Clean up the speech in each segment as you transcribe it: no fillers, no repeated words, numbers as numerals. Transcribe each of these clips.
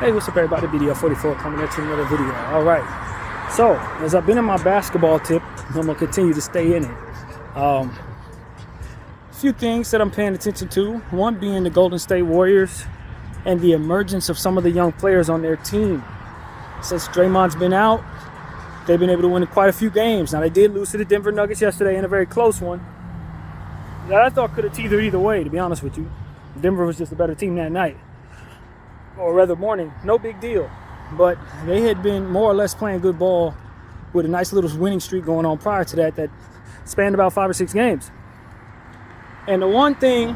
Hey, what's up everybody? BDL 44 coming at you another video. Alright, so as I've been in my basketball tip, I'm going to continue to stay in it. A few things that I'm paying attention to. One being the Golden State Warriors and the emergence of some of the young players on their team. Since Draymond's been out, they've been able to win quite a few games. Now, they did lose to the Denver Nuggets yesterday in a very close one that I thought could have teetered either way, to be honest with you. Denver was just a better team that night. Or rather morning, no big deal. But they had been more or less playing good ball with a nice little winning streak going on prior to that spanned about 5 or 6 games. And the one thing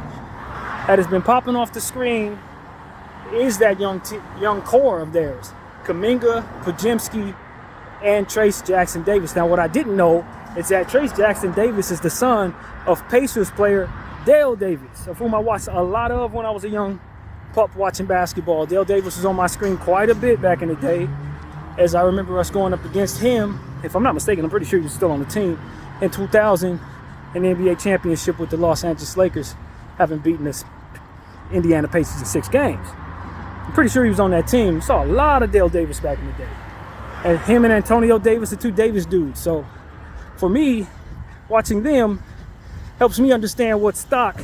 that has been popping off the screen is that young core of theirs. Kuminga, Podziemski, and Trayce Jackson-Davis. Now, what I didn't know is that Trayce Jackson-Davis is the son of Pacers player Dale Davis, of whom I watched a lot of when I was a young pup watching basketball. Dale Davis was on my screen quite a bit back in the day, as I remember us going up against him. If I'm not mistaken, I'm pretty sure he was still on the team in 2000 in the NBA championship with the Los Angeles Lakers, having beaten the Indiana Pacers in 6 games. I'm pretty sure he was on that team. We saw a lot of Dale Davis back in the day. And him and Antonio Davis, the two Davis dudes. So for me, watching them helps me understand what stock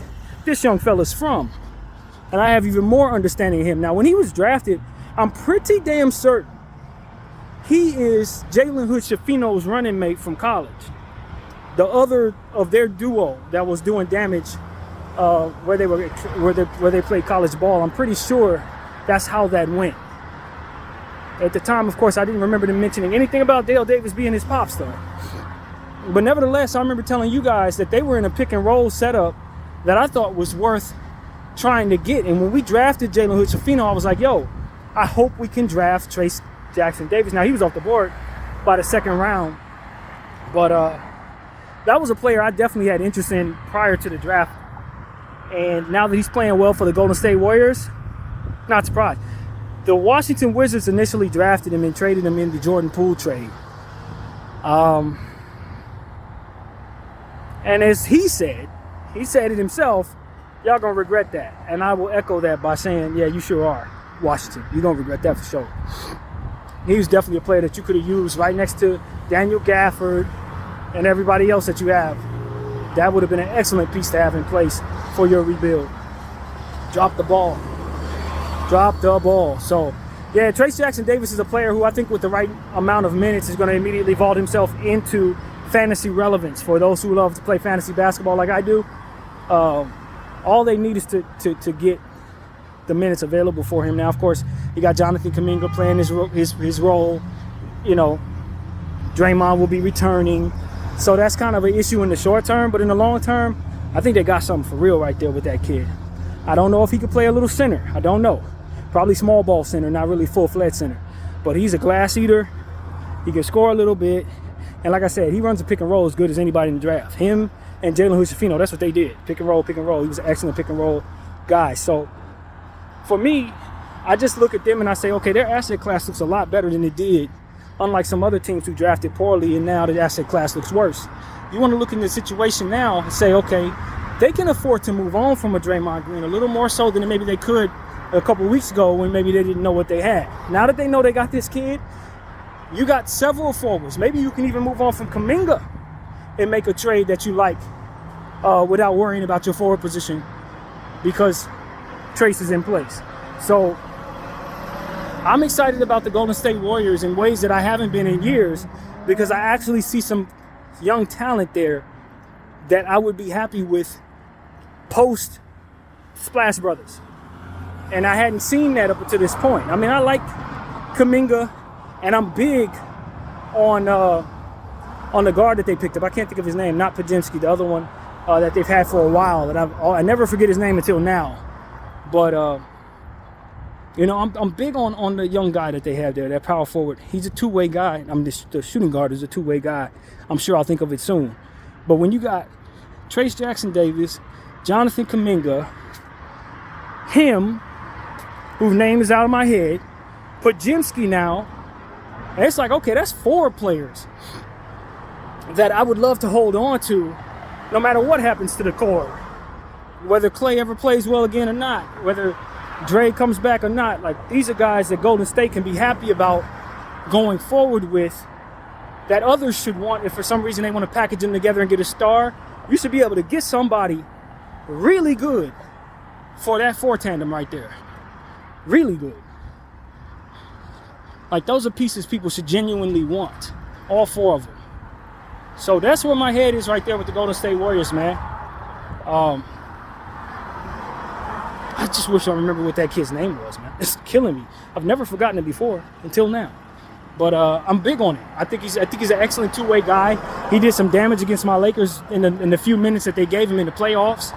this young fella's from. And I have even more understanding of him. Now, when he was drafted, I'm pretty damn certain he is Jalen Hood-Schifino's running mate from college. The other of their duo that was doing damage where they played college ball. I'm pretty sure that's how that went. At the time, of course, I didn't remember them mentioning anything about Dale Davis being his pop star. But nevertheless, I remember telling you guys that they were in a pick and roll setup that I thought was worth trying to get. And when we drafted Jalen Hood-Schifino, I was like, yo, I hope we can draft Trayce Jackson-Davis. Now, he was off the board by the 2nd round. But that was a player I definitely had interest in prior to the draft. And now that he's playing well for the Golden State Warriors, not surprised. The Washington Wizards initially drafted him and traded him in the Jordan Poole trade. And as he said it himself, y'all gonna regret that. And I will echo that by saying, yeah, you sure are, Washington. You're gonna regret that for sure. He was definitely a player that you could have used right next to Daniel Gafford and everybody else that you have. That would have been an excellent piece to have in place for your rebuild. Drop the ball. So, yeah, Trayce Jackson-Davis is a player who I think with the right amount of minutes is going to immediately vault himself into fantasy relevance. For those who love to play fantasy basketball like I do, all they need is to get the minutes available for him. Now, of course, you got Jonathan Kuminga playing his role. You know, Draymond will be returning. So that's kind of an issue in the short term. But in the long term, I think they got something for real right there with that kid. I don't know if he could play a little center. I don't know. Probably small ball center, not really full-fledged center. But he's a glass eater. He can score a little bit. And like I said, he runs a pick and roll as good as anybody in the draft. Him and Jalen Hood-Schifino, that's what they did. Pick and roll. He was an excellent pick and roll guy. So for me, I just look at them and I say, okay, their asset class looks a lot better than it did. Unlike some other teams who drafted poorly and now the asset class looks worse. You want to look in the situation now and say, okay, they can afford to move on from a Draymond Green a little more so than maybe they could a couple weeks ago when maybe they didn't know what they had. Now that they know they got this kid, you got several forwards. Maybe you can even move on from Kuminga and make a trade that you like without worrying about your forward position because Trayce is in place. So I'm excited about the Golden State Warriors in ways that I haven't been in years because I actually see some young talent there that I would be happy with post Splash Brothers. And I hadn't seen that up until this point. I mean, I like Kuminga, and I'm big on the guard that they picked up. I can't think of his name, not Podziemski, the other one that they've had for a while. That I never forget his name until now. But you know, I'm big on the young guy that they have there, that power forward. He's a two-way guy. I mean, the shooting guard is a two-way guy. I'm sure I'll think of it soon. But when you got Trayce Jackson-Davis, Jonathan Kuminga, him, whose name is out of my head, Podziemski now, and it's like, okay, that's 4 players that I would love to hold on to no matter what happens to the core. Whether Clay ever plays well again or not, whether Dre comes back or not, like these are guys that Golden State can be happy about going forward with, that others should want. If for some reason they want to package them together and get a star, you should be able to get somebody really good for that 4 tandem right there. Really good. Like those are pieces people should genuinely want. All 4 of them. So that's where my head is right there with the Golden State Warriors, man. I just wish I remember what that kid's name was, man. It's killing me. I've never forgotten it before until now. But I'm big on it. I think he's an excellent two-way guy. He did some damage against my Lakers in the few minutes that they gave him in the playoffs.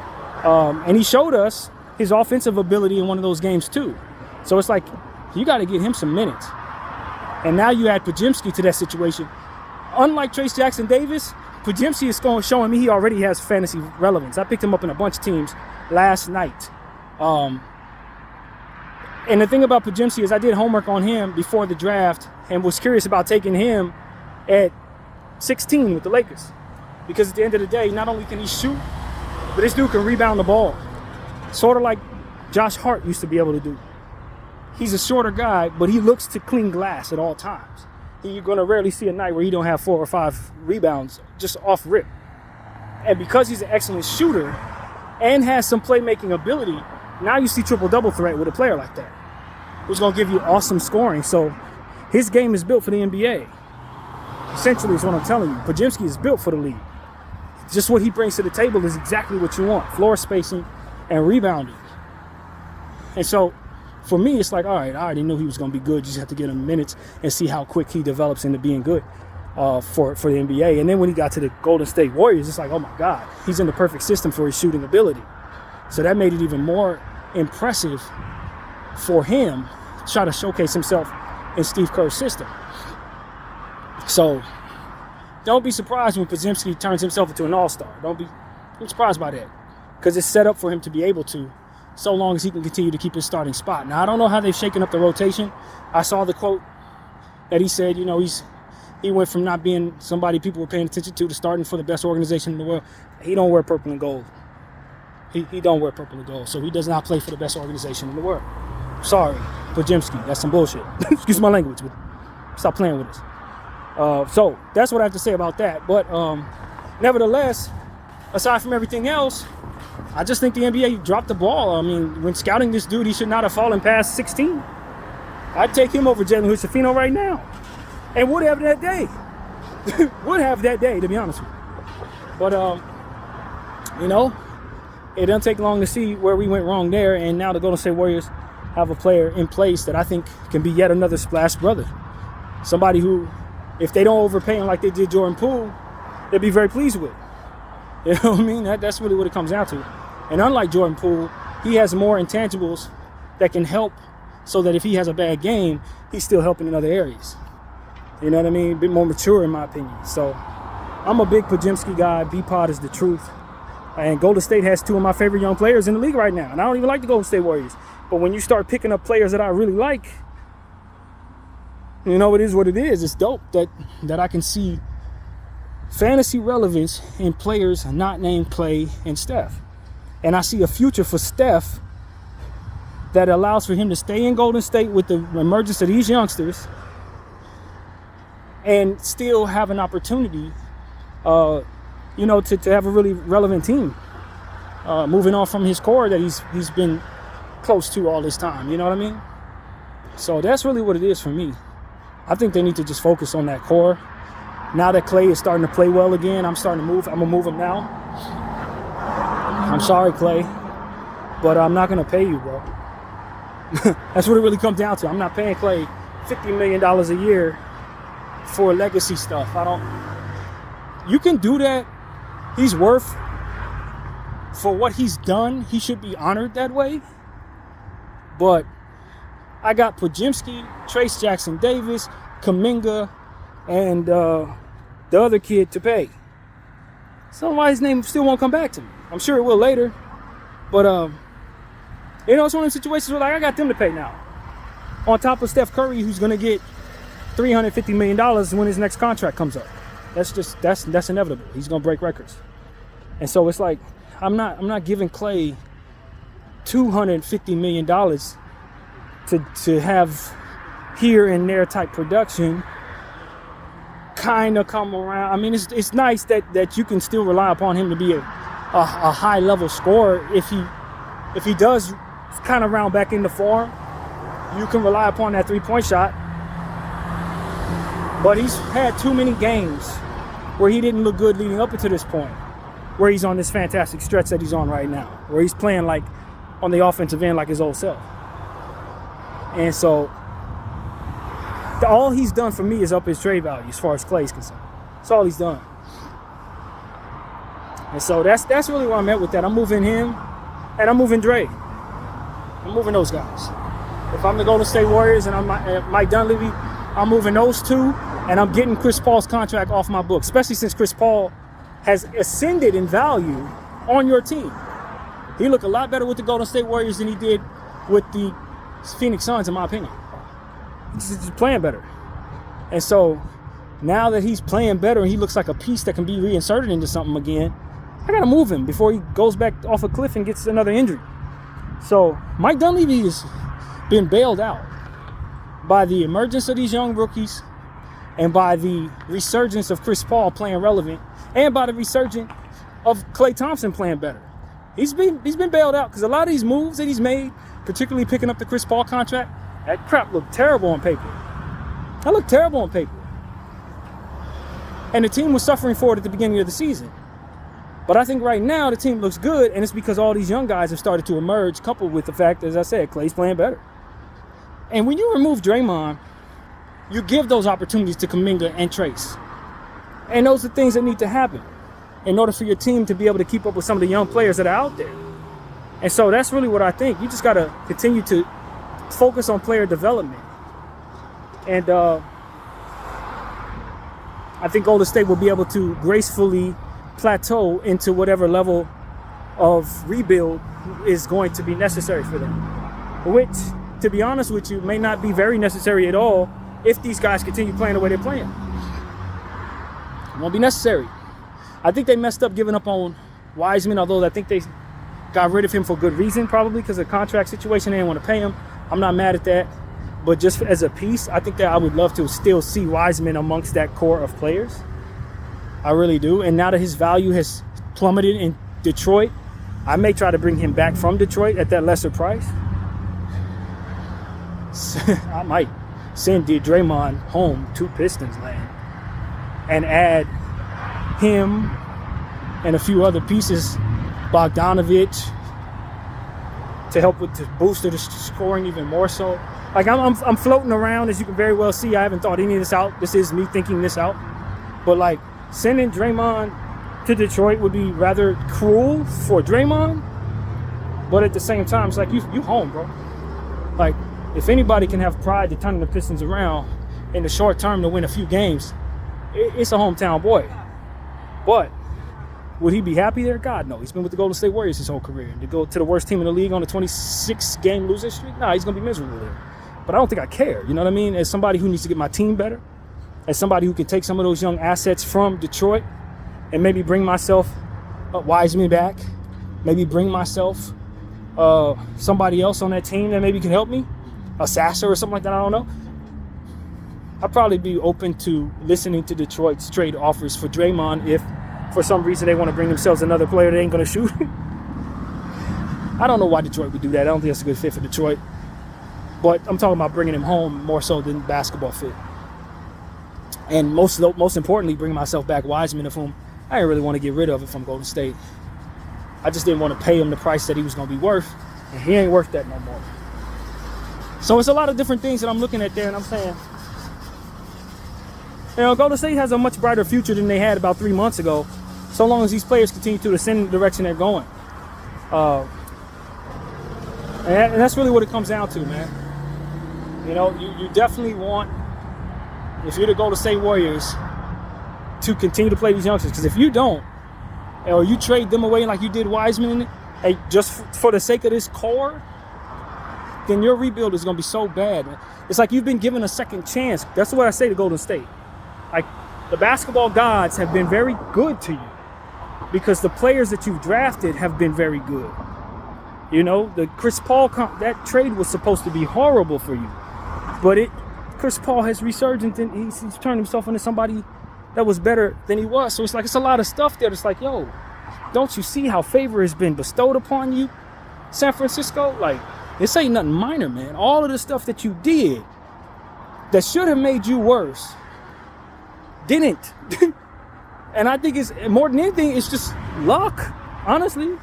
And he showed us his offensive ability in one of those games too. So it's like, you got to get him some minutes. And now you add Podziemski to that situation. Unlike Trace Jackson Davis, Podziemski is showing me he already has fantasy relevance. I picked him up in a bunch of teams last night. And the thing about Podziemski is I did homework on him before the draft and was curious about taking him at 16 with the Lakers. Because at the end of the day, not only can he shoot, but this dude can rebound the ball. Sort of like Josh Hart used to be able to do. He's a shorter guy, but he looks to clean glass at all times. You're going to rarely see a night where he don't have 4 or 5 rebounds just off rip. And because he's an excellent shooter and has some playmaking ability, now you see triple-double threat with a player like that, who's going to give you awesome scoring. So his game is built for the NBA. Essentially is what I'm telling you. Podziemski is built for the league. Just what he brings to the table is exactly what you want. Floor spacing and rebounding. And so for me, it's like, all right, I already knew he was going to be good. You just have to get him minutes and see how quick he develops into being good for the NBA. And then when he got to the Golden State Warriors, it's like, oh, my God, he's in the perfect system for his shooting ability. So that made it even more impressive for him to try to showcase himself in Steve Kerr's system. So don't be surprised when Podziemski turns himself into an all-star. Don't be surprised by that, because it's set up for him to be able to, so long as he can continue to keep his starting spot. Now, I don't know how they've shaken up the rotation. I saw the quote that he said, he went from not being somebody people were paying attention to starting for the best organization in the world. He don't wear purple and gold. He don't wear purple and gold, so he does not play for the best organization in the world. Sorry, Podziemski, that's some bullshit. Excuse my language, but stop playing with us. So that's what I have to say about that. But nevertheless, aside from everything else, I just think the NBA dropped the ball. I mean, when scouting this dude, he should not have fallen past 16. I'd take him over Jalen Hood-Schifino right now. And would have that day. Would have that day, to be honest with you. But, it doesn't take long to see where we went wrong there. And now the Golden State Warriors have a player in place that I think can be yet another splash brother. Somebody who, if they don't overpay him like they did Jordan Poole, they'll be very pleased with. You know what I mean? That's really what it comes down to. And unlike Jordan Poole, he has more intangibles that can help, so that if he has a bad game, he's still helping in other areas. You know what I mean? A bit more mature, in my opinion. So I'm a big Podziemski guy. B-Pod is the truth. And Golden State has 2 of my favorite young players in the league right now. And I don't even like the Golden State Warriors. But when you start picking up players that I really like, it is what it is. It's dope that I can see fantasy relevance in players not named Clay and Steph. And I see a future for Steph that allows for him to stay in Golden State with the emergence of these youngsters and still have an opportunity, to have a really relevant team. Moving on from his core that he's been close to all this time. You know what I mean? So that's really what it is for me. I think they need to just focus on that core. Now that Clay is starting to play well again, I'm starting to move. I'm going to move him now. I'm sorry, Clay, but I'm not going to pay you, bro. That's what it really comes down to. I'm not paying Clay $50 million a year for legacy stuff. You can do that. He's worth, for what he's done, he should be honored that way. But I got Podziemski, Trace Jackson Davis, Kuminga, and the other kid to pay. So why his name still won't come back to me? I'm sure it will later. But, it's one of those situations where, I got them to pay now. On top of Steph Curry, who's going to get $350 million when his next contract comes up. That's inevitable. He's going to break records. And so it's like, I'm not giving Clay $250 million to have here and there type production kind of come around. I mean, it's nice that you can still rely upon him to be a high level scorer. If he does kind of round back into form, you can rely upon that 3-point shot. But he's had too many games where he didn't look good leading up until this point, where he's on this fantastic stretch that he's on right now, where he's playing like on the offensive end like his old self. And so all he's done for me is up his trade value as far as Klay's concerned. That's all he's done. And so that's really where I'm at with that. I'm moving him and I'm moving Dre. I'm moving those guys. If I'm the Golden State Warriors and I'm Mike Dunleavy, I'm moving those two, and I'm getting Chris Paul's contract off my book, especially since Chris Paul has ascended in value on your team. He looked a lot better with the Golden State Warriors than he did with the Phoenix Suns, in my opinion. He's just playing better. And so now that he's playing better and he looks like a piece that can be reinserted into something again, I got to move him before he goes back off a cliff and gets another injury. So Mike Dunleavy has been bailed out by the emergence of these young rookies and by the resurgence of Chris Paul playing relevant and by the resurgence of Klay Thompson playing better. He's been bailed out because a lot of these moves that he's made, particularly picking up the Chris Paul contract, that crap looked terrible on paper. That looked terrible on paper. And the team was suffering for it at the beginning of the season. But I think right now the team looks good, and it's because all these young guys have started to emerge, coupled with the fact, as I said, Klay's playing better. And when you remove Draymond, you give those opportunities to Kuminga and Trace. And those are things that need to happen in order for your team to be able to keep up with some of the young players that are out there. And so that's really what I think. You just got to continue to focus on player development. And I think Golden State will be able to gracefully plateau into whatever level of rebuild is going to be necessary for them. Which, to be honest with you, may not be very necessary at all if these guys continue playing the way they're playing. It won't be necessary. I think they messed up giving up on Wiseman, although I think they got rid of him for good reason, probably because of the contract situation. They didn't want to pay him. I'm not mad at that. But just as a piece, I think that I would love to still see Wiseman amongst that core of players. I really do. And now that his value has plummeted in Detroit, I may try to bring him back from Detroit at that lesser price. I might send Draymond home to Pistons land and add him and a few other pieces, Bogdanovich, to help with the booster the scoring even more so. Like I'm floating around, as you can very well see. I haven't thought any of this out. This is me thinking this out. But like sending Draymond to Detroit would be rather cruel for Draymond. But at the same time, it's like you home, bro. Like if anybody can have pride to turn the Pistons around in the short term to win a few games, it's a hometown boy. But would he be happy there? God, no. He's been with the Golden State Warriors his whole career. To go to the worst team in the league on a 26-game losing streak? Nah, he's going to be miserable there. But I don't think I care. You know what I mean? As somebody who needs to get my team better, as somebody who can take some of those young assets from Detroit and maybe bring myself Wiseman back, maybe bring myself somebody else on that team that maybe can help me, a Sasser or something like that, I don't know. I'd probably be open to listening to Detroit's trade offers for Draymond if for some reason they want to bring themselves another player that ain't going to shoot. I don't know why Detroit would do that. I don't think that's a good fit for Detroit. But I'm talking about bringing him home more so than basketball fit. And most importantly, bringing myself back Wiseman, of whom I didn't really want to get rid of if I'm Golden State. I just didn't want to pay him the price that he was going to be worth. And he ain't worth that no more. So it's a lot of different things that I'm looking at there, and I'm saying, you know, Golden State has a much brighter future than they had about 3 months ago, so long as these players continue to ascend in the direction they're going. And that's really what it comes down to, man. You know, you definitely want, if you're the Golden State Warriors, to continue to play these youngsters. Because if you don't, or you trade them away like you did Wiseman, just for the sake of this core, then your rebuild is going to be so bad, man. It's like you've been given a second chance. That's what I say to Golden State. Like, the basketball gods have been very good to you because the players that you've drafted have been very good. You know, the Chris Paul, that trade was supposed to be horrible for you. But Chris Paul has resurgent, and he's turned himself into somebody that was better than he was. So it's like, it's a lot of stuff there. It's like, yo, don't you see how favor has been bestowed upon you, San Francisco? Like, this ain't nothing minor, man. All of the stuff that you did that should have made you worse didn't. And I think it's more than anything, it's just luck, honestly.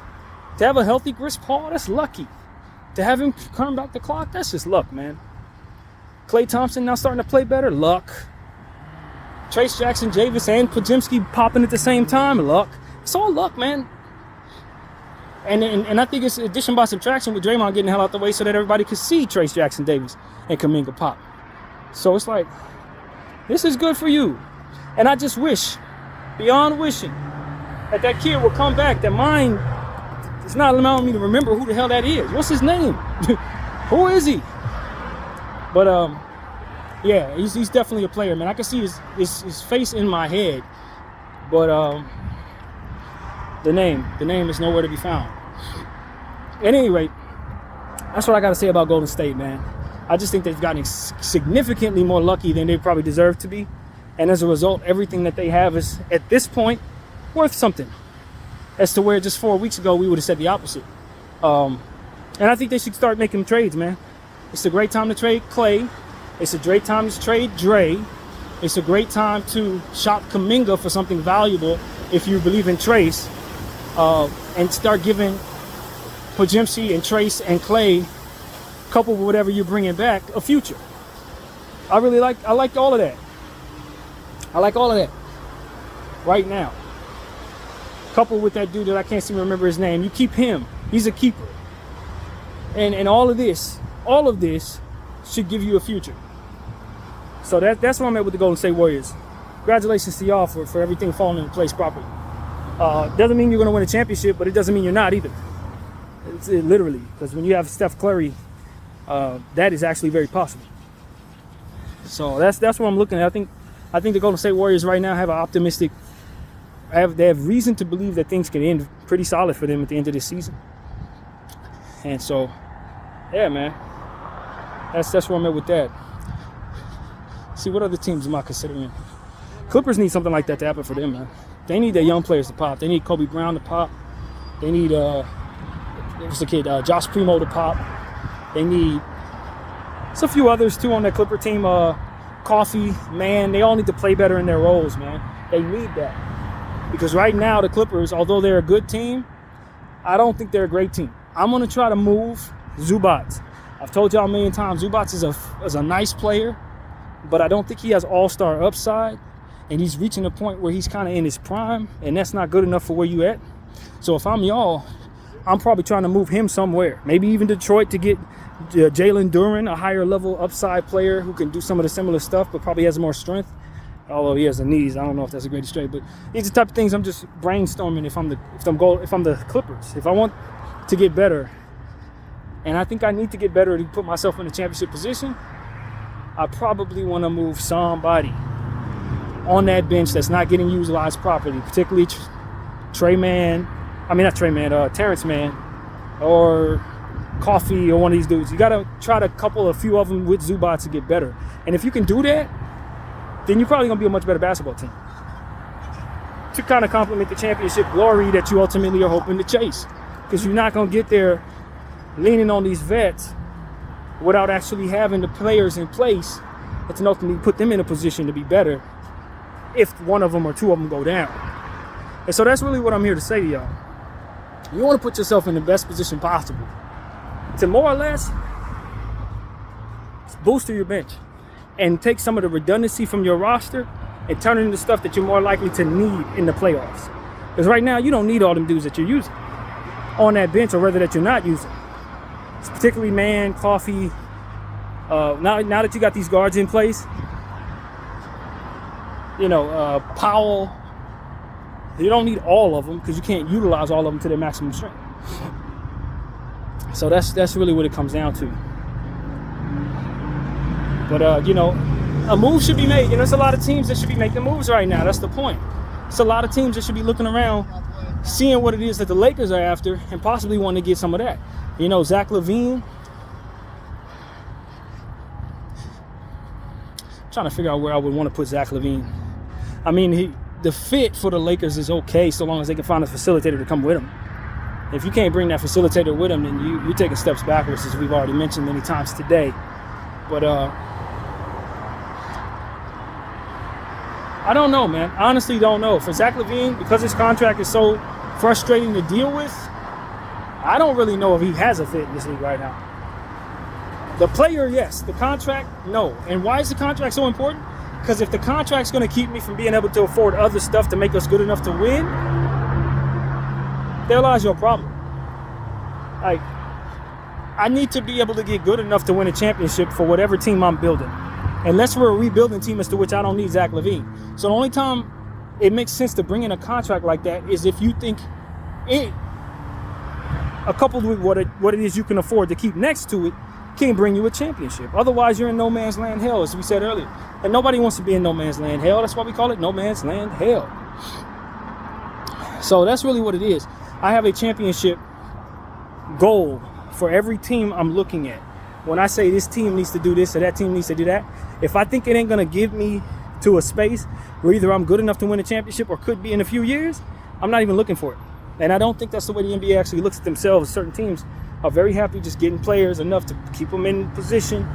To have a healthy Chris Paul, that's lucky. To have him turn back the clock, that's just luck, man. Klay Thompson now starting to play better, luck. Trace Jackson, Davis, and Podziemski popping at the same time, luck. It's all luck, man. And I think it's addition by subtraction with Draymond getting the hell out the way so that everybody could see Trace Jackson Davis and Kuminga pop. So it's like, this is good for you. And I just wish, beyond wishing, that kid will come back, that mind is not allowing me to remember who the hell that is. What's his name? Who is he? But yeah, he's definitely a player, man. I can see his face in my head, but the name is nowhere to be found. At any rate, that's what I got to say about Golden State, man. I just think they've gotten significantly more lucky than they probably deserve to be, and as a result, everything that they have is at this point worth something. As to where just 4 weeks ago we would have said the opposite. And I think they should start making trades, man. It's a great time to trade Klay. It's a great time to trade Dre. It's a great time to shop Kuminga for something valuable if you believe in Trace, and start giving Podziemski and Trace and Klay, coupled with whatever you're bringing back, a future. I like all of that. I like all of that right now. Coupled with that dude that I can't seem to remember his name. You keep him. He's a keeper. And all of this should give you a future. So that's where I'm at with the Golden State Warriors. Congratulations to y'all for everything falling into place properly. Doesn't mean you're going to win a championship, but it doesn't mean you're not either. It's literally, because when you have Steph Curry, that is actually very possible. So that's what I'm looking at. I think the Golden State Warriors right now have an optimistic. They have reason to believe that things can end pretty solid for them at the end of this season. And so, yeah, man, that's where I'm at with that. See, what other teams am I considering? Clippers need something like that to happen for them, man. They need their young players to pop. They need Kobe Brown to pop. They need what's the kid? Josh Primo to pop. They need a few others too on that Clipper team. Coffee, man, they all need to play better in their roles, man. They need that. Because right now, the Clippers, although they're a good team, I don't think they're a great team. I'm going to try to move Zubac. I've told y'all a million times, Zubac is a nice player, but I don't think he has all-star upside, and he's reaching a point where he's kind of in his prime, and that's not good enough for where you at. So if I'm y'all, I'm probably trying to move him somewhere. Maybe even Detroit to get Jalen Duren, a higher-level upside player who can do some of the similar stuff, but probably has more strength. Although he has the knees, I don't know if that's a great straight, but these are the type of things I'm just brainstorming if I'm the Clippers. If I want to get better, and I think I need to get better to put myself in a championship position, I probably want to move somebody on that bench that's not getting utilized properly, particularly Terrence Mann, or Coffee, or one of these dudes. You got to try to couple a few of them with Zubac to get better. And if you can do that, then you're probably going to be a much better basketball team to kind of complement the championship glory that you ultimately are hoping to chase. Because you're not going to get there leaning on these vets without actually having the players in place that can ultimately put them in a position to be better if one of them or two of them go down. And so that's really what I'm here to say to y'all. You want to put yourself in the best position possible to more or less boost your bench and take some of the redundancy from your roster and turn it into stuff that you're more likely to need in the playoffs. Because right now, you don't need all them dudes that you're using on that bench, or rather that you're not using. It's particularly Mann, Coffee. Now that you got these guards in place, Powell, you don't need all of them because you can't utilize all of them to their maximum strength. So that's really what it comes down to. But, a move should be made. There's a lot of teams that should be making moves right now. That's the point. It's a lot of teams that should be looking around seeing what it is that the Lakers are after and possibly wanting to get some of that. You know, Zach LaVine. I'm trying to figure out where I would want to put Zach LaVine. I mean, the fit for the Lakers is okay so long as they can find a facilitator to come with them. If you can't bring that facilitator with them, then you're taking steps backwards, as we've already mentioned many times today. But I don't know, man. I honestly don't know. For Zach LaVine, because his contract is so frustrating to deal with, I don't really know if he has a fit in this league right now. The player, yes. The contract, no. And why is the contract so important? Because if the contract's going to keep me from being able to afford other stuff to make us good enough to win, there lies your problem. Like, I need to be able to get good enough to win a championship for whatever team I'm building. Unless we're a rebuilding team, as to which I don't need Zach LaVine. So the only time it makes sense to bring in a contract like that is if you think it, coupled with what it is you can afford to keep next to it, can bring you a championship. Otherwise, you're in no man's land hell, as we said earlier. And nobody wants to be in no man's land hell. That's why we call it no man's land hell. So that's really what it is. I have a championship goal for every team I'm looking at. When I say this team needs to do this or that team needs to do that, if I think it ain't going to give me to a space where either I'm good enough to win a championship or could be in a few years, I'm not even looking for it. And I don't think that's the way the NBA actually looks at themselves. Certain teams are very happy just getting players enough to keep them in position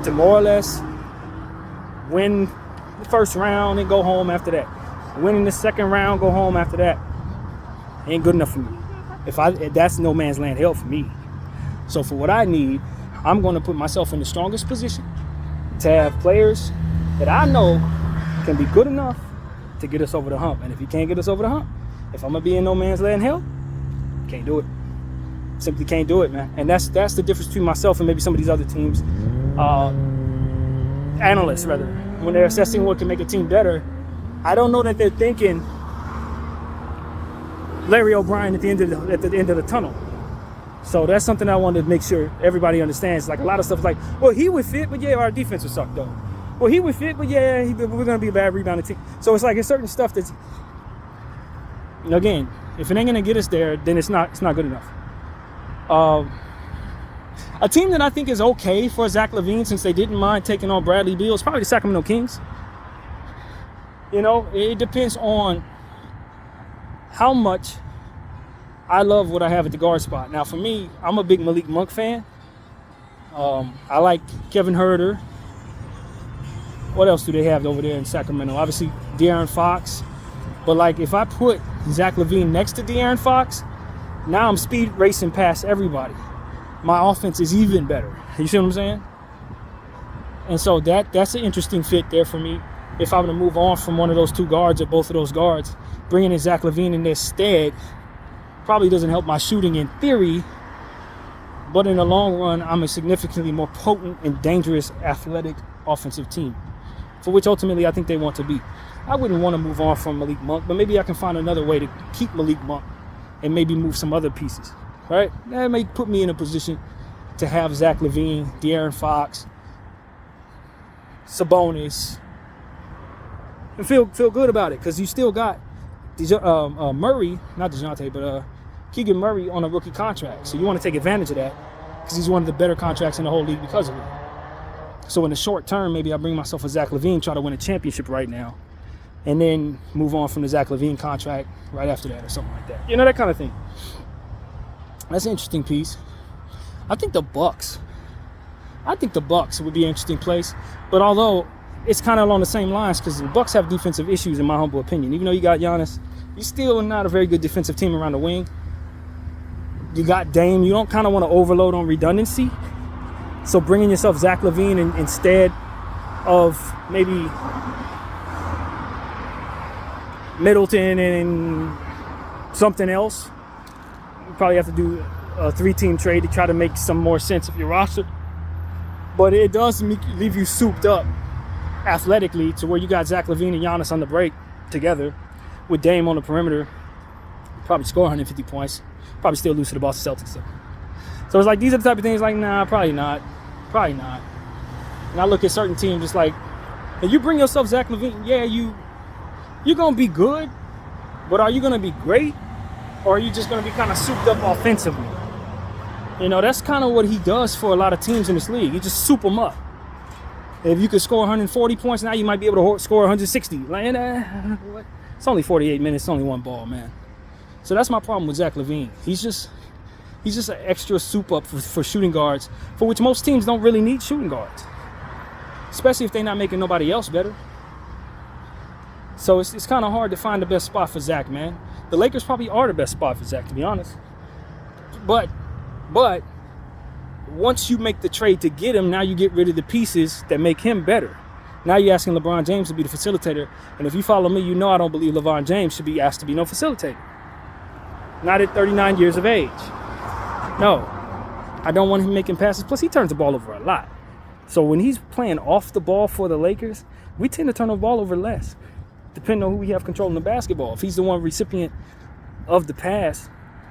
to more or less win the first round and go home after that. Winning the second round, go home after that. Ain't good enough for me. That's no man's land hell for me. So for what I need, I'm going to put myself in the strongest position to have players that I know can be good enough to get us over the hump. And if you can't get us over the hump, if I'm going to be in no man's land hell, can't do it. Simply can't do it, man. And that's the difference between myself and maybe some of these other teams. Analysts, rather. When they're assessing what can make a team better, I don't know that they're thinking Larry O'Brien at the end of the tunnel. So that's something I wanted to make sure everybody understands. Like, a lot of stuff is like, well, he would fit, but yeah, our defense would suck, though. Well, he would fit, but yeah, we're going to be a bad rebounding team. So it's like, it's certain stuff that's, again, if it ain't going to get us there, then it's not good enough. A team that I think is okay for Zach LaVine, since they didn't mind taking on Bradley Beal, is probably the Sacramento Kings. You know, it depends on how much I love what I have at the guard spot. Now, for me, I'm a big Malik Monk fan. I like Kevin Huerter. What else do they have over there in Sacramento? Obviously, De'Aaron Fox. But, like, if I put Zach LaVine next to De'Aaron Fox, now I'm speed racing past everybody. My offense is even better. You see what I'm saying? And so that's an interesting fit there for me. If I'm going to move on from one of those two guards or both of those guards, bringing in Zach LaVine in their stead probably doesn't help my shooting in theory, but in the long run, I'm a significantly more potent and dangerous athletic offensive team, for which ultimately I think they want to be. I wouldn't want to move on from Malik Monk, but maybe I can find another way to keep Malik Monk and maybe move some other pieces, right? That may put me in a position to have Zach LaVine, De'Aaron Fox, Sabonis, and feel good about it, because you still got Murray, not DeJounte, but Keegan Murray on a rookie contract. So you want to take advantage of that, because he's one of the better contracts in the whole league because of it. So in the short term, maybe I bring myself a Zach LaVine, try to win a championship right now, and then move on from the Zach LaVine contract right after that or something like that. You know, that kind of thing. That's an interesting piece. I think the Bucks would be an interesting place. But although it's kind of along the same lines, because the Bucks have defensive issues, in my humble opinion. Even though you got Giannis, you're still not a very good defensive team around the wing. You got Dame. You don't kind of want to overload on redundancy. So bringing yourself Zach LaVine instead of maybe Middleton and something else, you probably have to do a 3-team trade to try to make some more sense of your roster. But it does leave you souped up athletically to where you got Zach LaVine and Giannis on the break together with Dame on the perimeter. Probably score 150 points. Probably still lose to the Boston Celtics, though. So it's like, these are the type of things like, nah, probably not. Probably not. And I look at certain teams just like, if you bring yourself Zach LaVine, yeah, you're going to be good, But are you going to be great, or are you just going to be kind of souped up offensively? You know, that's kind of what he does for a lot of teams in this league. He just soup them up. If you could score 140 points, now you might be able to score 160. Like, it's only 48 minutes, it's only one ball, man. So that's my problem with Zach LaVine. He's just an extra soup up for shooting guards, for which most teams don't really need shooting guards, especially if they're not making nobody else better. So it's kind of hard to find the best spot for Zach, man. The Lakers probably are the best spot for Zach, to be honest. But once you make the trade to get him, now you get rid of the pieces that make him better. Now you're asking LeBron James to be the facilitator. And if you follow me, you know I don't believe LeBron James should be asked to be no facilitator. Not at 39 years of age. No, I don't want him making passes. Plus, he turns the ball over a lot. So when he's playing off the ball for the Lakers, we tend to turn the ball over less, depending on who we have controlling the basketball. If he's the one recipient of the pass,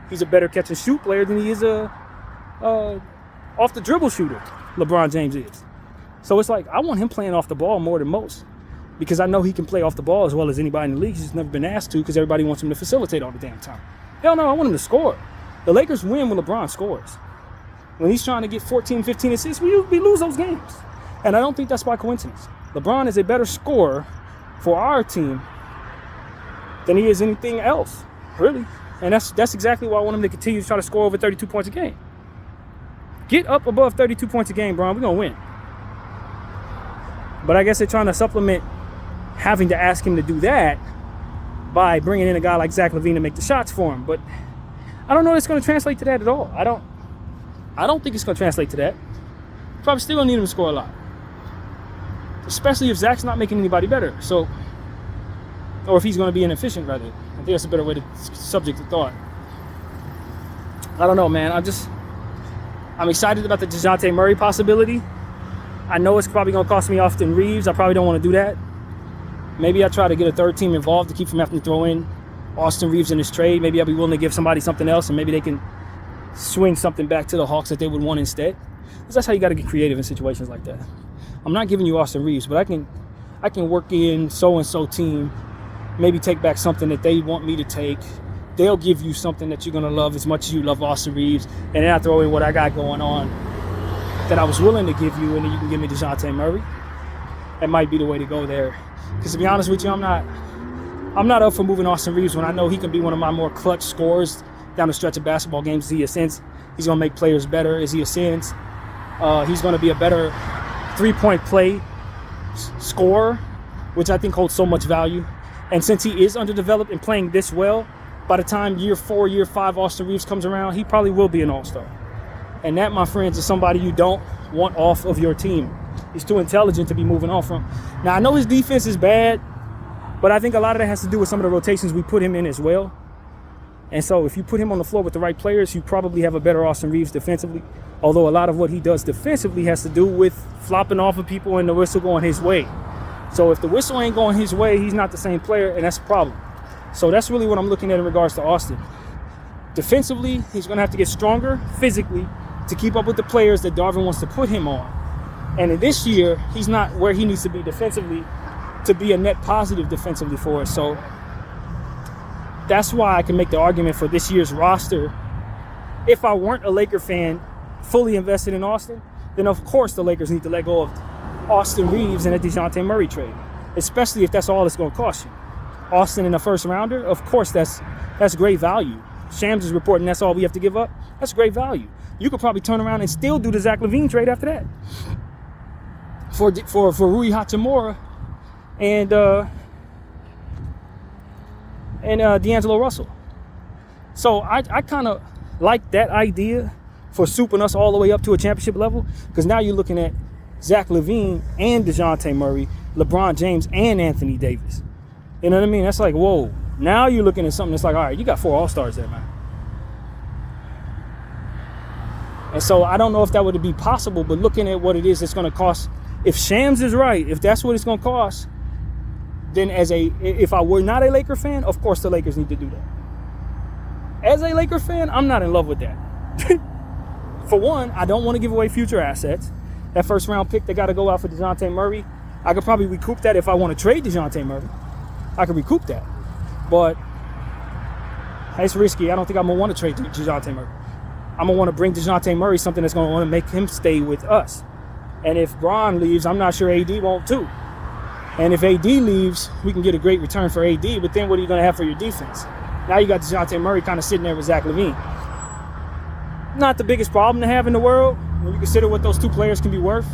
he's a better catch and shoot player than he is a off the dribble shooter. LeBron James is. So it's like, I want him playing off the ball more than most, because I know he can play off the ball as well as anybody in the league. He's just never been asked to, because everybody wants him to facilitate all the damn time. Hell no, I want him to score. The Lakers win when LeBron scores. When he's trying to get 14, 15 assists, we lose those games. And I don't think that's by coincidence. LeBron is a better scorer for our team than he is anything else, really. And that's exactly why I want him to continue to try to score over 32 points a game. Get up above 32 points a game, Bron. We're going to win. But I guess they're trying to supplement having to ask him to do that by bringing in a guy like Zach LaVine to make the shots for him. But I don't know if it's going to translate to that at all. I don't think it's going to translate to that. Probably still going to need him to score a lot, especially if Zach's not making anybody better. So, or if he's going to be inefficient, rather. I think that's a better way to subject the thought. I don't know, man. I'm excited about the DeJounte Murray possibility. I know it's probably going to cost me Austin Reeves. I probably don't want to do that. Maybe I try to get a third team involved to keep from having to throw in Austin Reeves in this trade. Maybe I'll be willing to give somebody something else, and maybe they can swing something back to the Hawks that they would want instead. Because that's how you got to get creative in situations like that. I'm not giving you Austin Reeves, but I can work in so-and-so team, maybe take back something that they want me to take. They'll give you something that you're going to love as much as you love Austin Reeves, and then I throw in what I got going on that I was willing to give you, and then you can give me DeJounte Murray. That might be the way to go there. Because to be honest with you, I'm not up for moving Austin Reeves when I know he can be one of my more clutch scorers down the stretch of basketball games. As he ascends, he's going to make players better as he ascends. He's going to be a better three-point play scorer, which I think holds so much value. And since he is underdeveloped and playing this well, by the time year 4, year 5 Austin Reeves comes around, he probably will be an all-star. And that, my friends, is somebody you don't want off of your team. He's too intelligent to be moving on from. Now, I know his defense is bad, but I think a lot of that has to do with some of the rotations we put him in as well. And so if you put him on the floor with the right players, you probably have a better Austin Reeves defensively. Although a lot of what he does defensively has to do with flopping off of people and the whistle going his way. So if the whistle ain't going his way, he's not the same player, and that's a problem. So that's really what I'm looking at in regards to Austin. Defensively, he's going to have to get stronger physically to keep up with the players that Darvin wants to put him on. And in this year, he's not where he needs to be defensively to be a net positive defensively for us. So that's why I can make the argument for this year's roster. If I weren't a Laker fan fully invested in Austin, then of course the Lakers need to let go of Austin Reeves and a DeJounte Murray trade, especially if that's all it's going to cost you. Austin in a first rounder, of course that's great value. Shams is reporting that's all we have to give up. That's great value. You could probably turn around and still do the Zach LaVine trade after that for Rui Hachimura and D'Angelo Russell. So I kind of like that idea for souping us all the way up to a championship level, because now you're looking at Zach LaVine and DeJounte Murray, LeBron James and Anthony Davis. You know what I mean? That's like, whoa. Now you're looking at something that's like, all right, you got 4 All-Stars there, man. And so I don't know if that would be possible, but looking at what it is it's going to cost, if Shams is right, if that's what it's going to cost, then if I were not a Laker fan, of course the Lakers need to do that. As a Laker fan, I'm not in love with that. For one, I don't want to give away future assets. That first round pick, they got to go out for DeJounte Murray. I could probably recoup that if I want to trade DeJounte Murray. I could recoup that. But It's risky. I don't think I'm going to want to trade DeJounte Murray. I'm going to want to bring DeJounte Murray something that's going to want to make him stay with us. And if Bron leaves, I'm not sure AD won't too. And if AD leaves, we can get a great return for AD, but then what are you going to have for your defense? Now you got DeJounte Murray kind of sitting there with Zach LaVine. Not the biggest problem to have in the world when you consider what those two players can be worth.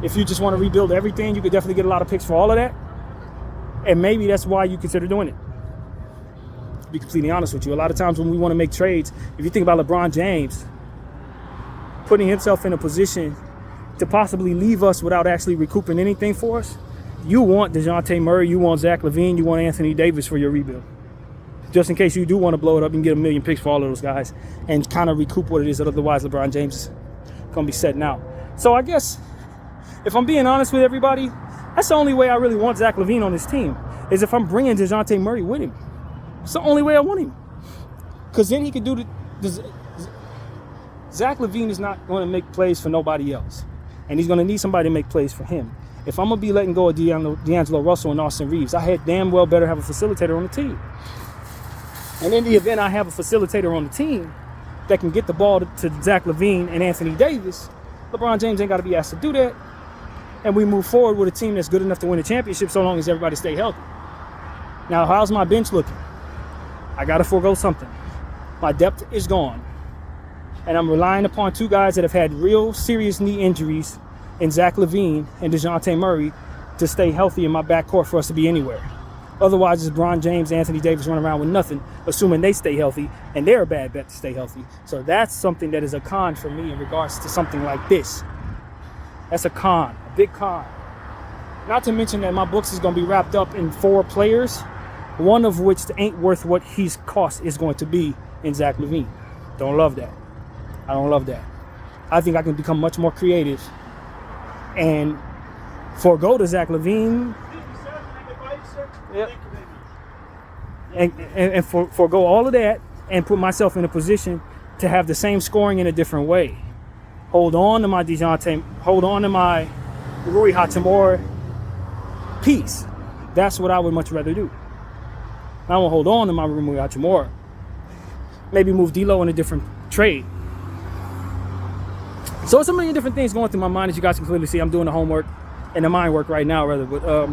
If you just want to rebuild everything, you could definitely get a lot of picks for all of that. And maybe that's why you consider doing it. To be completely honest with you, a lot of times when we want to make trades, if you think about LeBron James putting himself in a position to possibly leave us without actually recouping anything for us, you want DeJounte Murray, you want Zach LaVine, you want Anthony Davis for your rebuild. Just in case you do want to blow it up and get a million picks for all of those guys and kind of recoup what it is that otherwise LeBron James is going to be setting out. So I guess if I'm being honest with everybody, that's the only way I really want Zach LaVine on this team, is if I'm bringing DeJounte Murray with him. It's the only way I want him. Because then he could do Zach LaVine is not going to make plays for nobody else. And he's going to need somebody to make plays for him. If I'm going to be letting go of D'Angelo Russell and Austin Reeves, I had damn well better have a facilitator on the team. And in the event I have a facilitator on the team that can get the ball to Zach LaVine and Anthony Davis, LeBron James ain't got to be asked to do that. And we move forward with a team that's good enough to win a championship so long as everybody stay healthy. Now, how's my bench looking? I got to forego something. My depth is gone. And I'm relying upon two guys that have had real serious knee injuries in Zach LaVine and DeJounte Murray to stay healthy in my backcourt for us to be anywhere. Otherwise, it's LeBron James, Anthony Davis running around with nothing, assuming they stay healthy, and they're a bad bet to stay healthy. So that's something that is a con for me in regards to something like this. That's a con, a big con. Not to mention that my books is going to be wrapped up in 4 players, one of which ain't worth what his cost is going to be in Zach LaVine. Don't love that. I don't love that. I think I can become much more creative and forego to Zach LaVine. Yep. And forego all of that and put myself in a position to have the same scoring in a different way. Hold on to my DeJounte, hold on to my Rui Hachimura piece. That's what I would much rather do. I won't hold on to my Rui Hachimura. Maybe move D'Lo in a different trade. So it's a million different things going through my mind, as you guys can clearly see. I'm doing the homework and the mind work right now, rather. But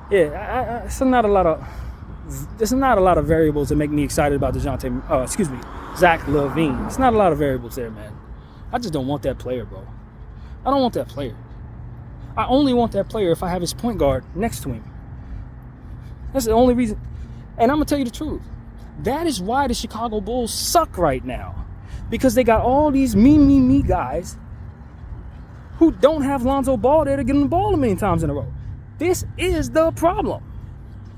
there's not a lot of variables that make me excited about Zach LaVine. It's not a lot of variables there, man. I just don't want that player, bro. I don't want that player. I only want that player if I have his point guard next to him. That's the only reason. And I'm going to tell you the truth. That is why the Chicago Bulls suck right now. Because they got all these me guys who don't have Lonzo Ball there to get them the ball a million times in a row. This is the problem.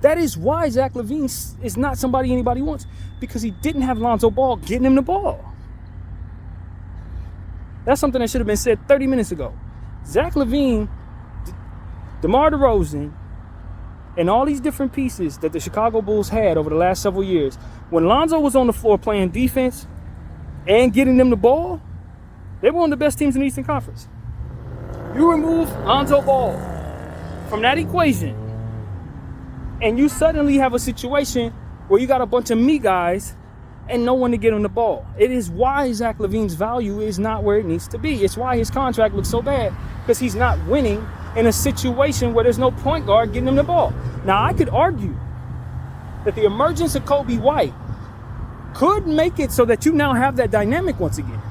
That is why Zach LaVine is not somebody anybody wants. Because he didn't have Lonzo Ball getting him the ball. That's something that should have been said 30 minutes ago. Zach LaVine, DeMar DeRozan, and all these different pieces that the Chicago Bulls had over the last several years, when Lonzo was on the floor playing defense and getting them the ball, they were one of the best teams in the Eastern Conference. You remove Lonzo Ball from that equation, and you suddenly have a situation where you got a bunch of me guys and no one to get him the ball. It is why Zach LaVine's value is not where it needs to be. It's why his contract looks so bad, because he's not winning in a situation where there's no point guard getting him the ball. Now, I could argue that the emergence of Kobe White could make it so that you now have that dynamic once again.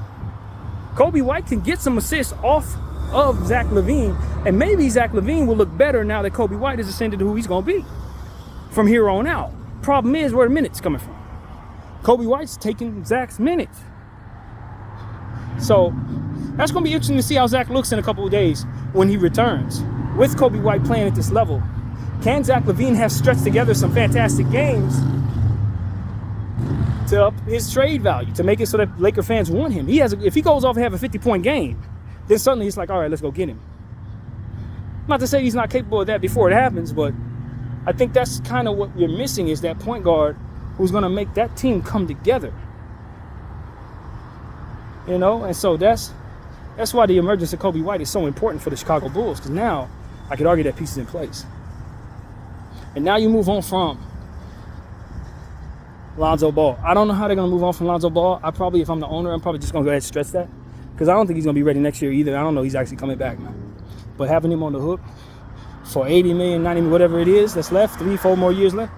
Kobe White can get some assists off of Zach LaVine, and maybe Zach LaVine will look better now that Kobe White has ascended to who he's going to be from here on out. Problem is, where the minutes coming from? Kobe White's taking Zach's minutes. So that's going to be interesting to see how Zach looks in a couple of days when he returns. With Kobe White playing at this level, can Zach LaVine have stretched together some fantastic games to up his trade value, to make it so that Laker fans want him? If he goes off and have a 50-point game, then suddenly it's like, all right, let's go get him. Not to say he's not capable of that before it happens, but I think that's kind of what you're missing, is that point guard who's going to make that team come together. You know, and so that's why the emergence of Kobe White is so important for the Chicago Bulls, because now I could argue that piece is in place. And now you move on from Lonzo Ball. I don't know how they're going to move on from Lonzo Ball. If I'm the owner, I'm probably just going to go ahead and stretch that. Because I don't think he's going to be ready next year either. I don't know he's actually coming back now. But having him on the hook for 80 million, 90 million, whatever it is that's left, 3-4 more years left,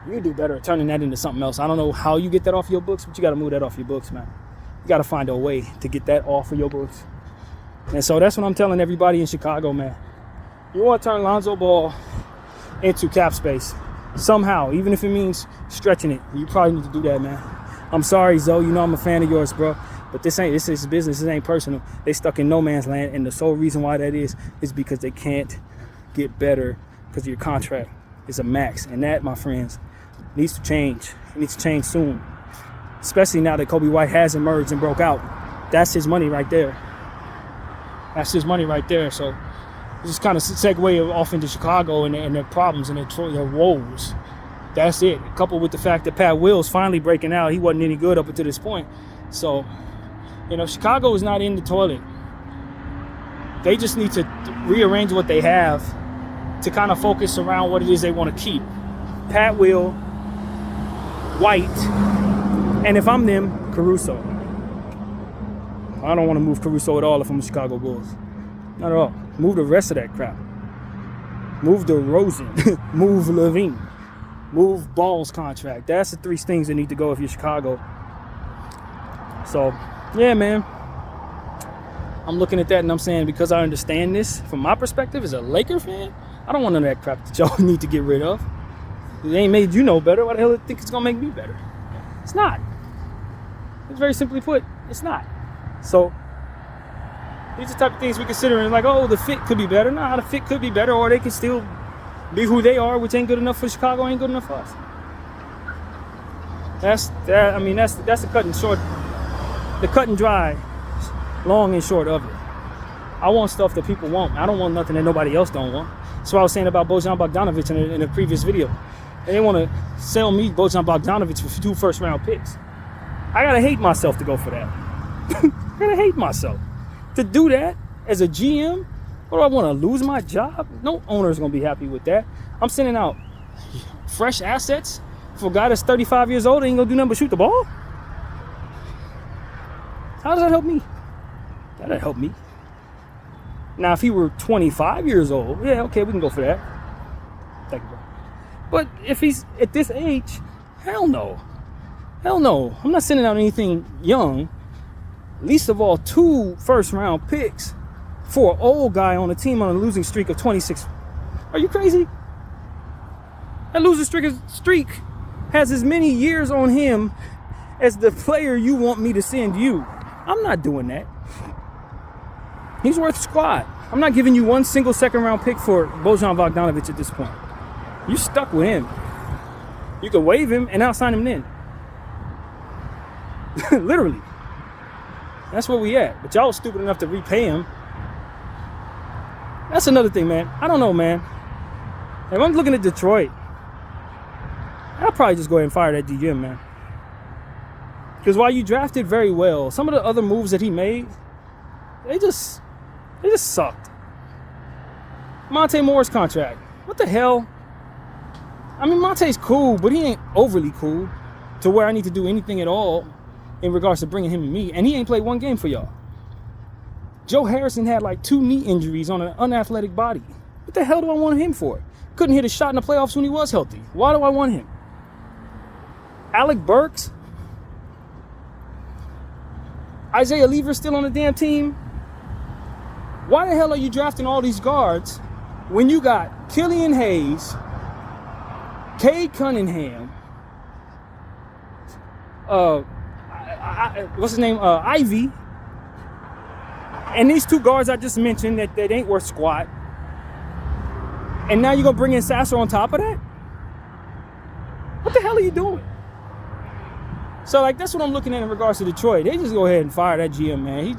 you do better at turning that into something else. I don't know how you get that off your books, but you got to move that off your books, man. You got to find a way to get that off of your books. And so that's what I'm telling everybody in Chicago, man. You want to turn Lonzo Ball into cap space somehow, even if it means stretching it. You probably need to do that, man. I'm sorry, Zoe. You know I'm a fan of yours, bro. But this is business. This ain't personal. They stuck in no man's land, and the sole reason why that is because they can't get better because your contract is a max. And that, my friends, needs to change. It needs to change soon. Especially now that Kobe White has emerged and broke out. That's his money right there. That's his money right there. So just kind of segue off into Chicago and their problems and their woes. That's it. Coupled with the fact that Pat Will's finally breaking out. He wasn't any good up until this point. So, Chicago is not in the toilet. They just need to rearrange what they have to kind of focus around what it is they want to keep. Pat Will, White, and if I'm them, Caruso. I don't want to move Caruso at all if I'm the Chicago Bulls. Not at all. Move the rest of that crap. Move DeRozan. Move Levine. Move Ball's contract. That's the 3 things that need to go if you're Chicago. So, yeah, man. I'm looking at that and I'm saying, because I understand this from my perspective as a Laker fan, I don't want none of that crap that y'all need to get rid of. It ain't made you no better. Why the hell do you think it's going to make me better? It's not. It's very simply put, it's not. So, these are the type of things we consider and like, oh, the fit could be better. Nah, the fit could be better, or they can still be who they are, which ain't good enough for Chicago, ain't good enough for us. That's the cut and short. The cut and dry, long and short of it. I want stuff that people want. I don't want nothing that nobody else don't want. That's what I was saying about Bojan Bogdanovic in a previous video. And they want to sell me Bojan Bogdanovic for 2 first-round picks. I gotta hate myself to go for that. I gotta hate myself to do that as a GM. What do I want to lose my job? No owner's gonna be happy with that. I'm sending out fresh assets for a guy that's 35 years old and ain't gonna do nothing but shoot the ball. How does that help me? That'll help me. Now, if he were 25 years old, yeah, okay, we can go for that. Thank you, bro. But if he's at this age, hell no. Hell no. I'm not sending out anything young. Least of all, 2 first-round picks for an old guy on a team on a losing streak of 26. Are you crazy? That losing streak has as many years on him as the player you want me to send you. I'm not doing that. He's worth squad. I'm not giving you 1 single second-round pick for Bojan Bogdanovic at this point. You're stuck with him. You can waive him and out-sign him then. Literally. That's where we at. But y'all was stupid enough to repay him. That's another thing, man. I don't know, man. If I'm looking at Detroit, I'll probably just go ahead and fire that GM, man. Because while you drafted very well, some of the other moves that he made, they just sucked. Monte Moore's contract. What the hell? I mean, Monte's cool, but he ain't overly cool to where I need to do anything at all in regards to bringing him to me. And he ain't played 1 game for y'all. Joe Harrison had like 2 knee injuries on an unathletic body. What the hell do I want him for? Couldn't hit a shot in the playoffs when he was healthy. Why do I want him? Alec Burks? Isaiah Lever's still on the damn team? Why the hell are you drafting all these guards when you got Killian Hayes, Cade Cunningham, what's his name? Ivy, and these 2 guards I just mentioned that ain't worth squat. And now you're gonna bring in Sasser on top of that? What the hell are you doing? So, like, that's what I'm looking at in regards to Detroit. They just go ahead and fire that GM, man.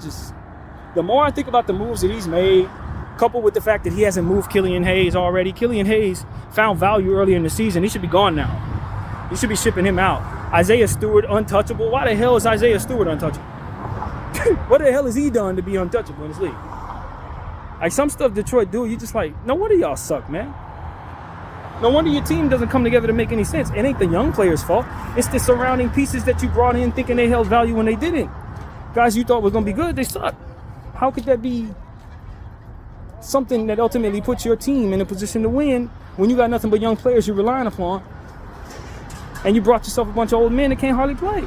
The more I think about the moves that he's made, coupled with the fact that he hasn't moved Killian Hayes already. Killian Hayes found value earlier in the season. He should be gone now. You should be shipping him out. Isaiah Stewart, untouchable. Why the hell is Isaiah Stewart untouchable? What the hell has he done to be untouchable in this league? Like, some stuff Detroit do, you just like, no wonder y'all suck, man. No wonder your team doesn't come together to make any sense. It ain't the young players' fault. It's the surrounding pieces that you brought in thinking they held value when they didn't. Guys you thought were going to be good, they suck. How could that be something that ultimately puts your team in a position to win when you got nothing but young players you're relying upon, and you brought yourself a bunch of old men that can't hardly play?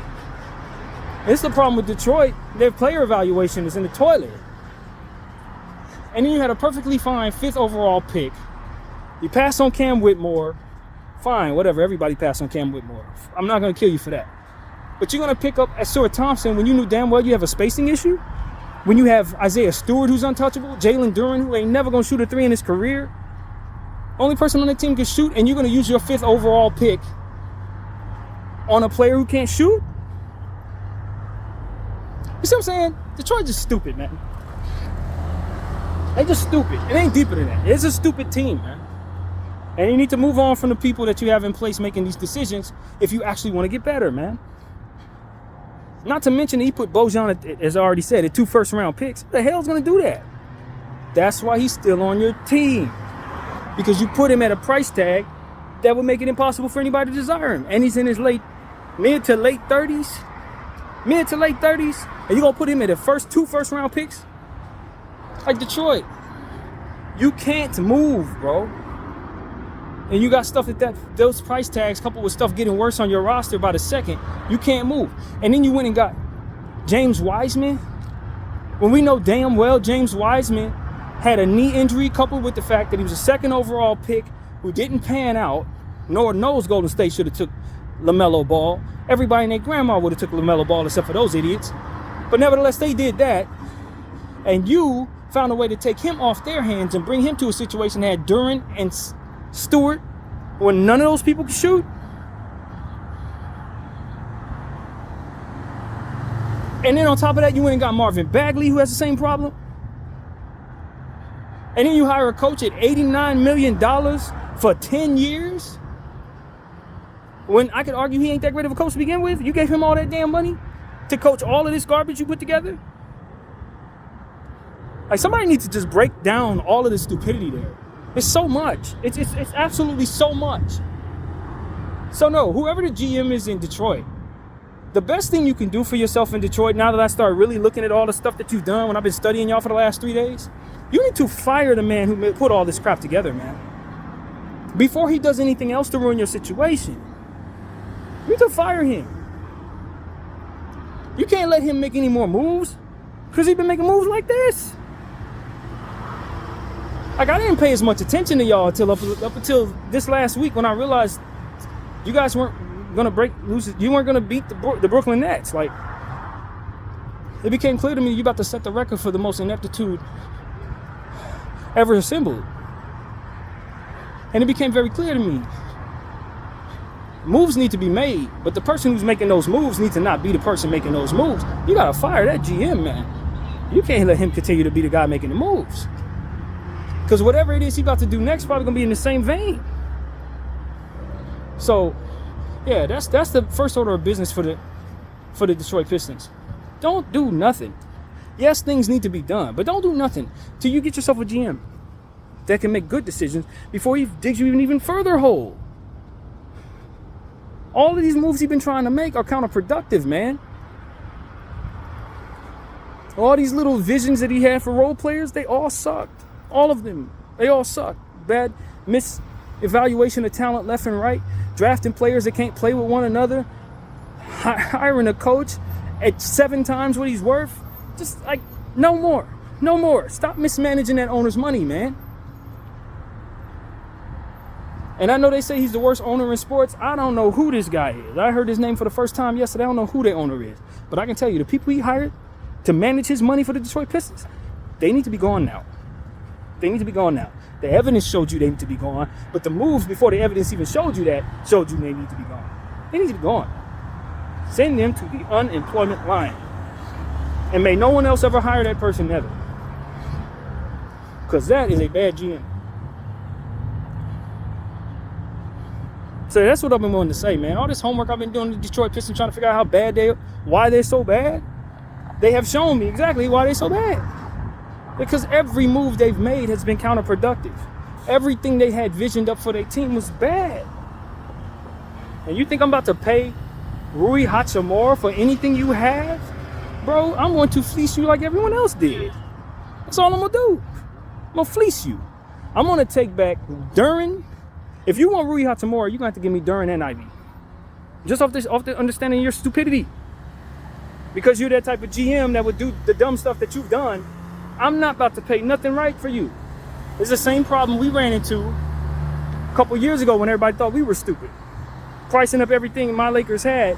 It's the problem with Detroit. Their player evaluation is in the toilet. And then you had a perfectly fine 5th overall pick. You pass on Cam Whitmore. Fine, whatever. Everybody passed on Cam Whitmore. I'm not going to kill you for that. But you're going to pick up Stuart Thompson when you knew damn well you have a spacing issue? When you have Isaiah Stewart, who's untouchable, Jalen Duren, who ain't never going to shoot a 3 in his career. Only person on the team can shoot, and you're going to use your 5th overall pick on a player who can't shoot? You see what I'm saying? Detroit's just stupid, man. They just stupid. It ain't deeper than that. It's a stupid team, man. And you need to move on from the people that you have in place making these decisions if you actually want to get better, man. Not to mention he put Bojan, as I already said, at 2 first-round picks. Who the hell's going to do that? That's why he's still on your team. Because you put him at a price tag that would make it impossible for anybody to desire him. And he's in his mid to late 30s. And you're going to put him at the 2 first-round picks? Like Detroit. You can't move, bro. And you got stuff those price tags coupled with stuff getting worse on your roster by the second. You can't move. And then you went and got James Wiseman. When we know damn well James Wiseman had a knee injury coupled with the fact that he was a 2nd overall pick who didn't pan out. Nor knows Golden State should have took LaMelo Ball. Everybody and their grandma would have took LaMelo Ball except for those idiots. But nevertheless, they did that. And you found a way to take him off their hands and bring him to a situation that had Duren and Stewart when none of those people could shoot. And then on top of that, you went and got Marvin Bagley, who has the same problem. And then you hire a coach at $89 million for 10 years. When I could argue he ain't that great of a coach to begin with. You gave him all that damn money to coach all of this garbage you put together. Like, somebody needs to just break down all of the stupidity there. It's so much. It's absolutely so much. So no, whoever the GM is in Detroit, the best thing you can do for yourself in Detroit, now that I start really looking at all the stuff that you've done when I've been studying y'all for the last 3 days, you need to fire the man who put all this crap together, man. Before he does anything else to ruin your situation. You need to fire him. You can't let him make any more moves because he's been making moves like this. Like, I didn't pay as much attention to y'all until up until this last week when I realized you guys weren't gonna lose. You weren't gonna beat the Brooklyn Nets. Like, it became clear to me you're about to set the record for the most ineptitude ever assembled. And it became very clear to me. Moves need to be made, but the person who's making those moves needs to not be the person making those moves. You gotta fire that GM, man. You can't let him continue to be the guy making the moves. Because whatever it is he's about to do next probably gonna be in the same vein. So, yeah, that's the first order of business for the Detroit Pistons. Don't do nothing. Yes, things need to be done, but don't do nothing till you get yourself a GM that can make good decisions before he digs you even further hole. All of these moves he's been trying to make are counterproductive, man. All these little visions that he had for role players, they all sucked. All of them. They all suck. Bad misevaluation of talent left and right. Drafting players that can't play with one another. Hiring a coach at 7 times what he's worth. Just like, no more. No more. Stop mismanaging that owner's money, man. And I know they say he's the worst owner in sports. I don't know who this guy is. I heard his name for the first time yesterday. I don't know who the owner is. But I can tell you, the people he hired to manage his money for the Detroit Pistons, they need to be gone now. They need to be gone now. The evidence showed you they need to be gone, but the moves before the evidence even showed you that showed you they need to be gone. They need to be gone. Send them to the unemployment line. And may no one else ever hire that person ever. Because that is a bad GM. So that's what I've been wanting to say, man. All this homework I've been doing to the Detroit Pistons, trying to figure out how bad why they're so bad. They have shown me exactly why they're so bad. Because every move they've made has been counterproductive. Everything they had visioned up for their team was bad. And you think I'm about to pay Rui Hachimura for anything you have? Bro, I'm going to fleece you like everyone else did. That's all I'm going to do. I'm going to fleece you. I'm going to take back Duren. If you want Rui Hachimura, you're going to have to give me Duren and Ivy. Just off the understanding your stupidity. Because you're that type of GM that would do the dumb stuff that you've done. I'm not about to pay nothing right for you. It's the same problem we ran into a couple years ago when everybody thought we were stupid. Pricing up everything my Lakers had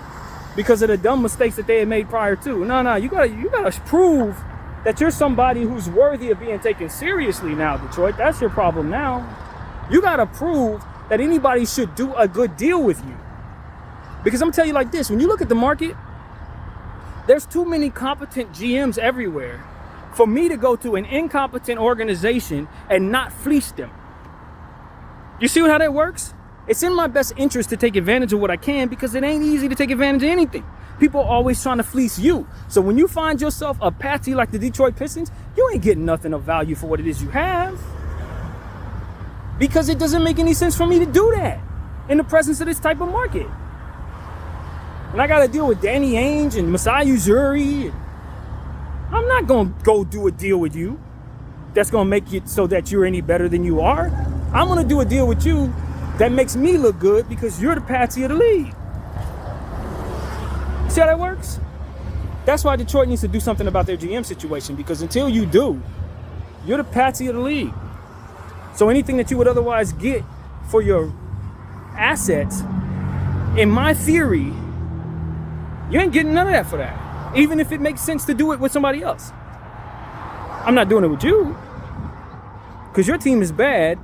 because of the dumb mistakes that they had made prior to. No, you gotta prove that you're somebody who's worthy of being taken seriously now, Detroit. That's your problem now. You gotta prove that anybody should do a good deal with you. Because I'm gonna tell you like this, when you look at the market, there's too many competent GMs everywhere for me to go to an incompetent organization and not fleece them. You see how that works? It's in my best interest to take advantage of what I can because it ain't easy to take advantage of anything. People are always trying to fleece you. So when you find yourself a patsy like the Detroit Pistons, you ain't getting nothing of value for what it is you have. Because it doesn't make any sense for me to do that in the presence of this type of market. And I got to deal with Danny Ainge and Masai Ujiri. I'm not going to go do a deal with you that's going to make it so that you're any better than you are. I'm going to do a deal with you that makes me look good because you're the patsy of the league. See how that works? That's why Detroit needs to do something about their GM situation, because until you do, you're the patsy of the league. So anything that you would otherwise get for your assets, in my theory, you ain't getting none of that for that. Even if it makes sense to do it with somebody else. I'm not doing it with you. Because your team is bad.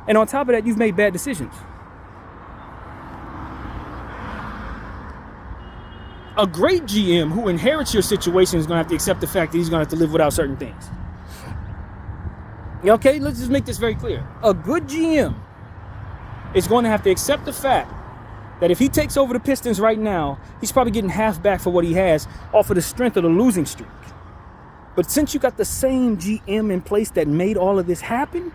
And on top of that, you've made bad decisions. A great GM who inherits your situation is going to have to accept the fact that he's going to have to live without certain things. Okay, let's just make this very clear. A good GM is going to have to accept the fact that if he takes over the Pistons right now, he's probably getting half back for what he has off of the strength of the losing streak. But since you got the same GM in place that made all of this happen,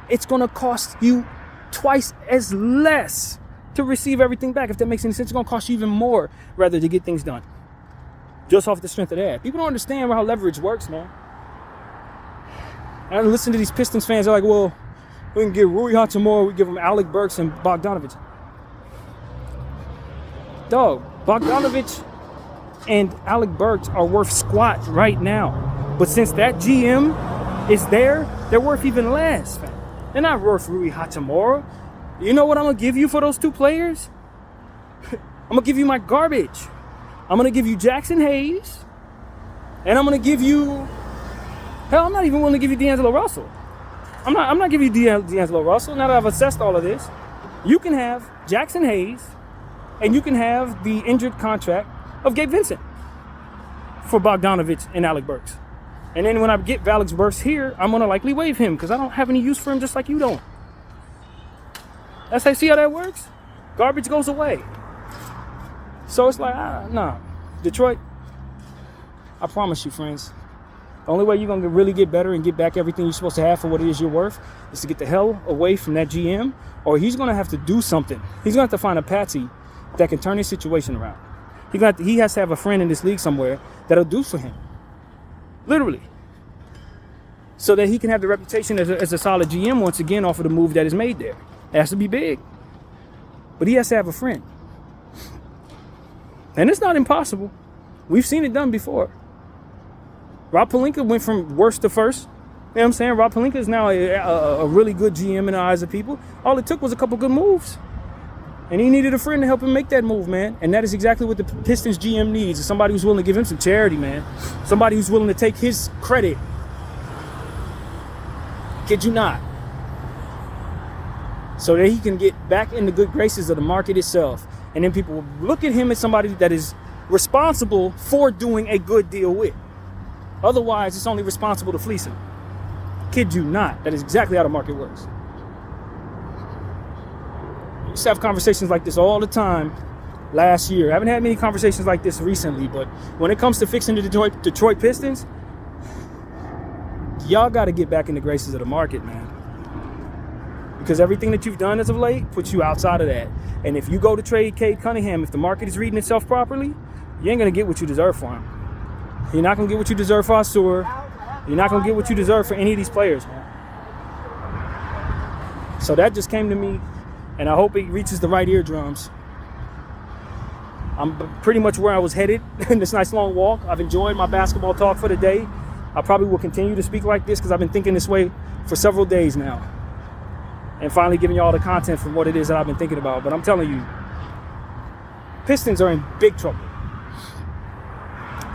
it's going to cost you twice as less to receive everything back. If that makes any sense, it's going to cost you even more rather to get things done. Just off the strength of that. People don't understand how leverage works, man. I listen to these Pistons fans. They're like, well, we can give Rui Hachimura, we give him Alec Burks and Bogdanovich. Dog, Bogdanovich and Alec Burks are worth squat right now. But since that GM is there, they're worth even less. They're not worth Rui Hachimura. You know what I'm going to give you for those two players? I'm going to give you my garbage. I'm going to give you Jackson Hayes. And I'm going to give you... Hell, I'm not even willing to give you D'Angelo Russell. I'm not giving you D'Angelo Russell. Now that I've assessed all of this, you can have Jackson Hayes, and you can have the injured contract of Gabe Vincent for Bogdanovich and Alec Burks. And then when I get Alex Burks here, I'm going to likely waive him because I don't have any use for him just like you don't. That's how, see how that works? Garbage goes away. So it's like, nah. Detroit, I promise you, friends, the only way you're going to really get better and get back everything you're supposed to have for what it is you're worth is to get the hell away from that GM, or he's going to have to do something. He's going to have to find a patsy that can turn his situation around. He has to have a friend in this league somewhere that'll do for him. Literally. So that he can have the reputation as a solid GM once again off of the move that is made there. It has to be big. But he has to have a friend. And it's not impossible. We've seen it done before. Rob Pelinka went from worst to first. You know what I'm saying? Rob Pelinka is now a really good GM in the eyes of people. All it took was a couple good moves. And he needed a friend to help him make that move, man. And that is exactly what the Pistons GM needs. Is somebody who's willing to give him some charity, man. Somebody who's willing to take his credit. Kid you not. So that he can get back in the good graces of the market itself. And then people will look at him as somebody that is responsible for doing a good deal with. Otherwise, it's only responsible to fleece him. Kid you not. That is exactly how the market works. We used to have conversations like this all the time last year. I haven't had many conversations like this recently, but when it comes to fixing the Detroit Pistons, y'all got to get back in the graces of the market, man. because everything that you've done as of late puts you outside of that. And if you go to trade Cade Cunningham, if the market is reading itself properly, you ain't going to get what you deserve for him. You're not going to get what you deserve for Asur. You're not going to get what you deserve for any of these players, man. So that just came to me, and I hope it reaches the right eardrums. I'm pretty much where I was headed in this nice long walk. I've enjoyed my basketball talk for the day. I probably will continue to speak like this because I've been thinking this way for several days now. And finally giving you all the content from what it is that I've been thinking about. But I'm telling you, Pistons are in big trouble.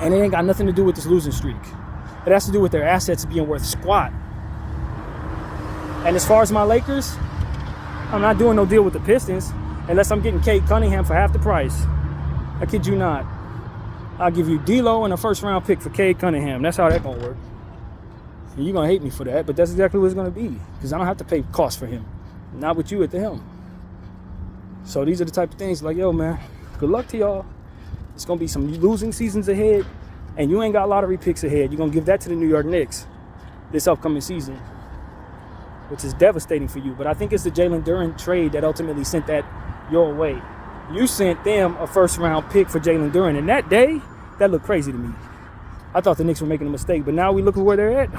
And it ain't got nothing to do with this losing streak. It has to do with their assets being worth squat. And as far as my Lakers, I'm not doing no deal with the Pistons unless I'm getting Cade Cunningham for half the price. I kid you not. I'll give you D'Lo and a first-round pick for Cade Cunningham. That's how that's going to work. And you're going to hate me for that, but that's exactly what it's going to be because I don't have to pay costs for him. Not with you at the helm. So these are the type of things like, yo, man, good luck to y'all. It's going to be some losing seasons ahead, and you ain't got lottery picks ahead. You're going to give that to the New York Knicks this upcoming season, which is devastating for you. But I think it's the Jalen Duren trade that ultimately sent that your way. You sent them a first-round pick for Jalen Duren, and that day, that looked crazy to me. I thought the Knicks were making a mistake, but now we look at where they're at.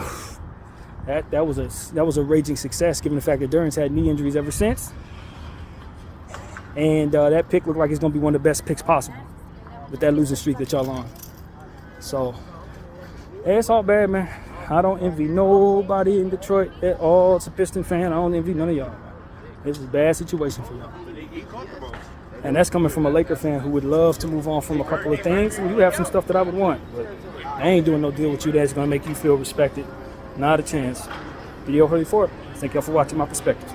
That was a raging success, given the fact that Duren's had knee injuries ever since, and that pick looked like it's going to be one of the best picks possible with that losing streak that y'all on. So, hey, it's all bad, man. I don't envy nobody in Detroit at all. It's a Piston fan. I don't envy none of y'all. This is a bad situation for y'all. And that's coming from a Laker fan who would love to move on from a couple of things. And you have some stuff that I would want. But I ain't doing no deal with you that's going to make you feel respected. Not a chance. Video 34. Thank y'all for watching my perspective.